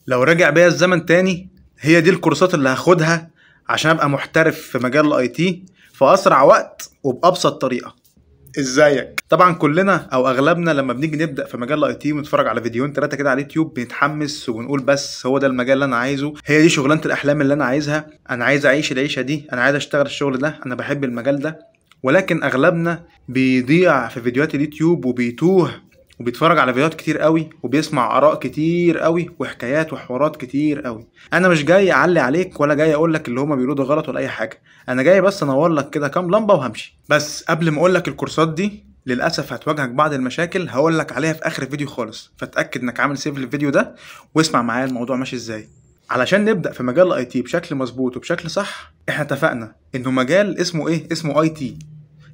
لو رجع بيا الزمن تاني، هي دي الكورسات اللي هاخدها عشان ابقى محترف في مجال الاي تي في اسرع وقت وبابسط طريقه. ازيك؟ طبعا كلنا او اغلبنا لما بنيجي نبدا في مجال الاي تي ونتفرج على فيديوهين ثلاثه كده على اليوتيوب بنتحمس وبنقول بس هو ده المجال اللي انا عايزه، هي دي شغلانه الاحلام اللي انا عايزها، انا عايز اعيش العيشه دي، انا عايز اشتغل الشغل ده، انا بحب المجال ده. ولكن اغلبنا بيضيع في فيديوهات اليوتيوب وبيتوه وبيتفرج على فيديوهات كتير قوي وبيسمع اراء كتير قوي وحكايات وحوارات كتير قوي. انا مش جاي اعلي عليك ولا جاي اقول لك اللي هما بيقولوه ده غلط ولا اي حاجه، انا جاي بس انور لك كده كام لمبه وهمشي. بس قبل ما اقول لك الكورسات دي للاسف هتواجهك بعض المشاكل هقول لك عليها في اخر الفيديو خالص، فتاكد انك عامل سيف للفيديو ده واسمع معايا الموضوع ماشي ازاي. علشان نبدا في مجال الاي تي بشكل مظبوط وبشكل صح، احنا اتفقنا انه مجال اسمه ايه؟ اسمه اي تي،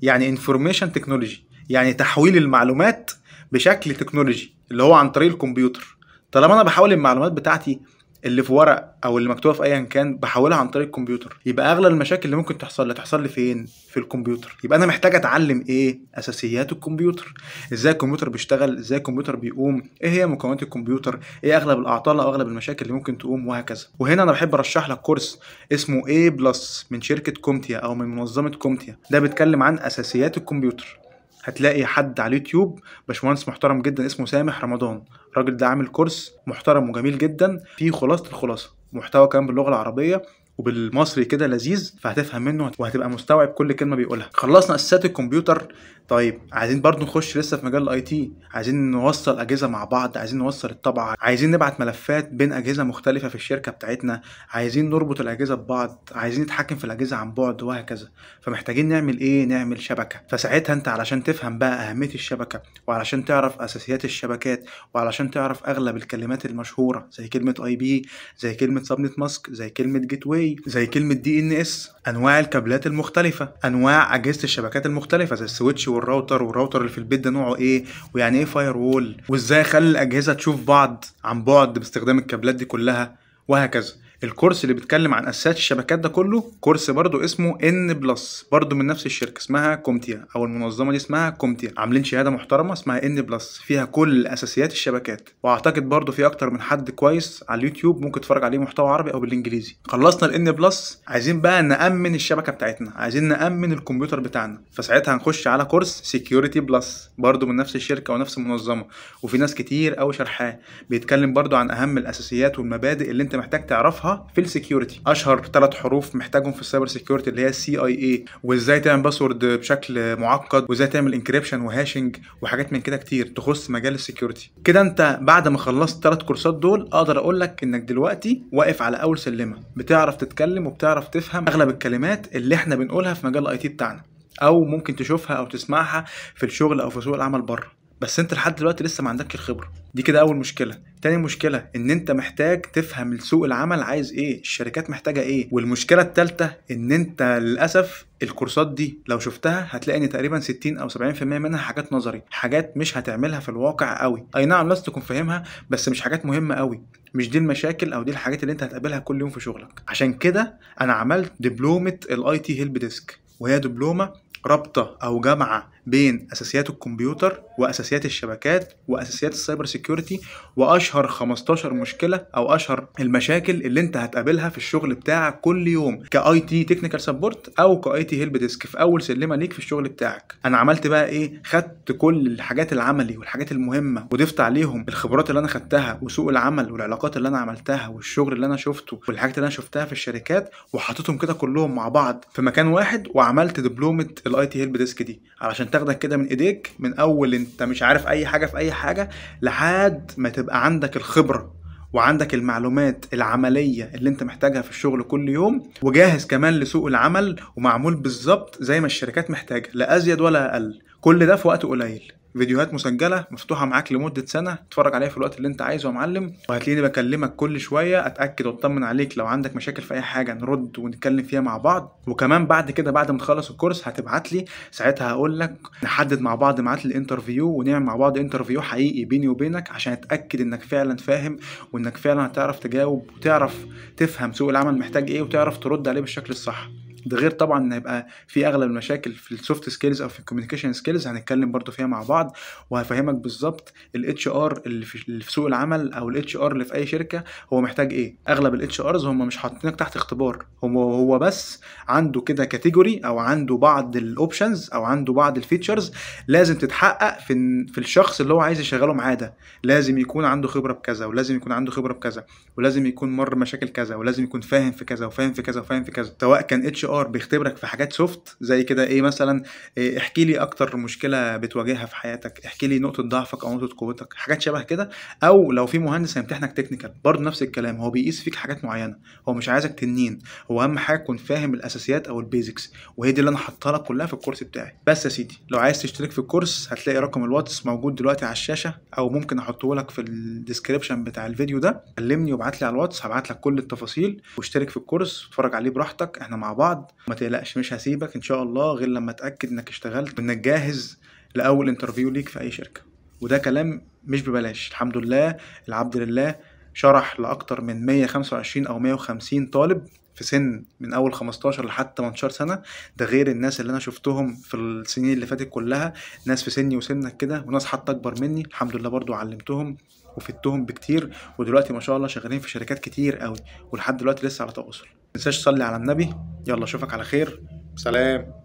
يعني انفورميشن تكنولوجي، يعني تحويل المعلومات بشكل تكنولوجي اللي هو عن طريق الكمبيوتر. طالما انا بحول المعلومات بتاعتي اللي في ورق او اللي مكتوبه في ايا كان بحولها عن طريق الكمبيوتر، يبقى اغلب المشاكل اللي ممكن تحصل لي فين؟ في الكمبيوتر. يبقى انا محتاج اتعلم ايه؟ اساسيات الكمبيوتر، ازاي الكمبيوتر بيشتغل، ازاي الكمبيوتر بيقوم، ايه هي مكونات الكمبيوتر، ايه اغلب الاعطال او اغلب المشاكل اللي ممكن تقوم، وهكذا. وهنا انا بحب ارشح لك كورس اسمه اي بلس من شركه كومتيا او من منظمه كومتيا، ده بيتكلم عن اساسيات الكمبيوتر. هتلاقي حد على اليوتيوب باشمهندس محترم جدا اسمه سامح رمضان، الراجل ده عامل كورس محترم وجميل جدا فيه خلاصة الخلاصة، محتوى كمان باللغة العربية وبالمصري كده لذيذ، فهتفهم منه وهتبقى مستوعب كل كلمة بيقولها. خلصنا اساسيات الكمبيوتر، طيب عايزين برضو نخش لسه في مجال الاي تي، عايزين نوصل اجهزة مع بعض، عايزين نوصل الطبعة، عايزين نبعت ملفات بين اجهزة مختلفة في الشركة بتاعتنا، عايزين نربط الاجهزة ببعض، عايزين نتحكم في الاجهزة عن بعد، وهكذا. فمحتاجين نعمل ايه؟ نعمل شبكة. فساعتها انت علشان تفهم بقى اهمية الشبكة، وعلشان تعرف اساسيات الشبكات، وعلشان تعرف اغلب الكلمات المشهورة زي كلمة اي بي، زي كلمة سبنت ماسك، زي كلمة جيت واي، زي كلمة دي ان اس، انواع الكابلات المختلفة، انواع اجهزة الشبكات المختلفة زي السويتش والراوتر اللي في البيت ده نوعه ايه، ويعني ايه فاير وول، وازاي اخلي الاجهزة تشوف بعض عن بعد باستخدام الكابلات دي كلها، وهكذا. الكورس اللي بيتكلم عن اساسات الشبكات ده كله كورس برضو اسمه ان بلس، برضو من نفس الشركه اسمها كومتيا، او المنظمه دي اسمها كومتيا، عاملين شهاده محترمه اسمها ان بلس فيها كل اساسيات الشبكات. واعتقد برضو في اكتر من حد كويس على اليوتيوب ممكن تتفرج عليه محتوى عربي او بالانجليزي. خلصنا الان بلس، عايزين بقى نامن الشبكه بتاعتنا، عايزين نامن الكمبيوتر بتاعنا، فساعتها هنخش على كورس سكيورتي بلس برضو من نفس الشركه ونفس المنظمه، وفي ناس كتير قوي شرحاه، بيتكلم برضو عن اهم الاساسيات والمبادئ اللي انت محتاج تعرفها في السكيورتي. اشهر 3 حروف محتاجهم في السايبر سكيورتي اللي هي السي اي اي، وازاي تعمل باسورد بشكل معقد، وازاي تعمل انكريبشن وهاشنج وحاجات من كده كتير تخص مجال السكيورتي. كده انت بعد ما خلصت 3 كورسات دول اقدر اقول لك انك دلوقتي واقف على اول سلمه، بتعرف تتكلم وبتعرف تفهم اغلب الكلمات اللي احنا بنقولها في مجال الاي تي بتاعنا، او ممكن تشوفها او تسمعها في الشغل او في سوق العمل بره. بس انت لحد دلوقتي لسه ما عندكش الخبره دي، كده اول مشكله. تاني مشكله ان انت محتاج تفهم سوق العمل عايز ايه، الشركات محتاجه ايه. والمشكله الثالثه ان انت للاسف الكورسات دي لو شفتها هتلاقي ان تقريبا 60 او 70% منها حاجات نظري، حاجات مش هتعملها في الواقع قوي. اي نعم لازم تكون فاهمها بس مش حاجات مهمه قوي، مش دي المشاكل او دي الحاجات اللي انت هتقابلها كل يوم في شغلك. عشان كده انا عملت دبلومه الاي تي هيلب ديسك، وهي دبلومه رابطه او جامعه بين اساسيات الكمبيوتر واساسيات الشبكات واساسيات السايبر سيكيورتي، واشهر 15 مشكله او اشهر المشاكل اللي انت هتقابلها في الشغل بتاعك كل يوم كاي تي تكنيكال سبورت او كاي تي هيلب ديسك في اول سلمه ليك في الشغل بتاعك. انا عملت بقى ايه؟ خدت كل الحاجات العملي والحاجات المهمه وضفت عليهم الخبرات اللي انا خدتها وسوق العمل والعلاقات اللي انا عملتها والشغل اللي انا شفته والحاجات اللي انا شفتها في الشركات، وحطيتهم كده كلهم مع بعض في مكان واحد، وعملت دبلومه الاي تي هيلب ديسك دي علشان تاخدك كده من ايديك من اول انت مش عارف اي حاجه في اي حاجه لحد ما تبقى عندك الخبره وعندك المعلومات العمليه اللي انت محتاجها في الشغل كل يوم، وجاهز كمان لسوق العمل ومعمول بالظبط زي ما الشركات محتاجه، لا ازيد ولا اقل. كل ده في وقت قليل، فيديوهات مسجله مفتوحه معاك لمده سنه تتفرج عليها في الوقت اللي انت عايزه يا معلم. وهتلاقيني بكلمك كل شويه اتاكد واطمن عليك، لو عندك مشاكل في اي حاجه نرد ونتكلم فيها مع بعض. وكمان بعد كده بعد ما تخلص الكورس هتبعت لي، ساعتها هقول لك نحدد مع بعض ميعاد الانترفيو ونعمل مع بعض انترفيو حقيقي بيني وبينك عشان اتاكد انك فعلا فاهم وانك فعلا هتعرف تجاوب وتعرف تفهم سوق العمل محتاج ايه وتعرف ترد عليه بالشكل الصح. ده غير طبعا ان هيبقى في اغلب المشاكل في السوفت سكيلز او في الكوميونيكيشن سكيلز هنتكلم برضو فيها مع بعض، وهفهمك بالظبط الاتش ار اللي في سوق العمل او الاتش ار اللي في اي شركه هو محتاج ايه. اغلب الاتش ارز هم مش حاطينك تحت اختبار، هو بس عنده كده كاتيجوري او عنده بعض الاوبشنز او عنده بعض الفيتشرز لازم تتحقق في الشخص اللي هو عايز يشغله معاه ده. لازم يكون عنده خبره بكذا، ولازم يكون عنده خبره بكذا، ولازم يكون مر مشاكل كذا، ولازم يكون فاهم في كذا وفاهم في كذا وفاهم في كذا. سواء كان اتش ار بيختبرك في حاجات سوفت زي كده ايه مثلا، إيه احكي لي اكتر مشكله بتواجهها في حياتك، احكي لي نقطه ضعفك او نقطه قوتك، حاجات شبه كده. او لو في مهندس هيمتحنك تكنيكال برضه نفس الكلام، هو بيقيس فيك حاجات معينه، هو مش عايزك تنين، هو اهم حاجه تكون فاهم الاساسيات او البيزكس، وهي دي اللي انا حاطها لك كلها في الكورس بتاعي. بس يا سيدي لو عايز تشترك في الكورس هتلاقي رقم الواتس موجود دلوقتي على الشاشه، او ممكن احطه لك في الديسكريبشن بتاع الفيديو ده. كلمني وابعت لي على الواتس، هبعت لك كل التفاصيل، واشترك في الكورس اتفرج عليه براحتك، احنا مع بعض. ما تقلقش مش هسيبك ان شاء الله غير لما اتاكد انك اشتغلت وانك جاهز لاول انترفيو ليك في اي شركه. وده كلام مش ببلاش، الحمد لله العبد لله شرح لاكتر من 125 او 150 طالب في سن من اول 15 لحد 18 سنه. ده غير الناس اللي انا شفتهم في السنين اللي فاتت كلها، ناس في سني وسنك كده، وناس حتى اكبر مني، الحمد لله برضو علمتهم وفدتهم بكتير، ودلوقتي ما شاء الله شغالين في شركات كتير قوي، ولحد دلوقتي لسه على تواصل. متنساش تصلي على النبي. يلا اشوفك على خير، سلام.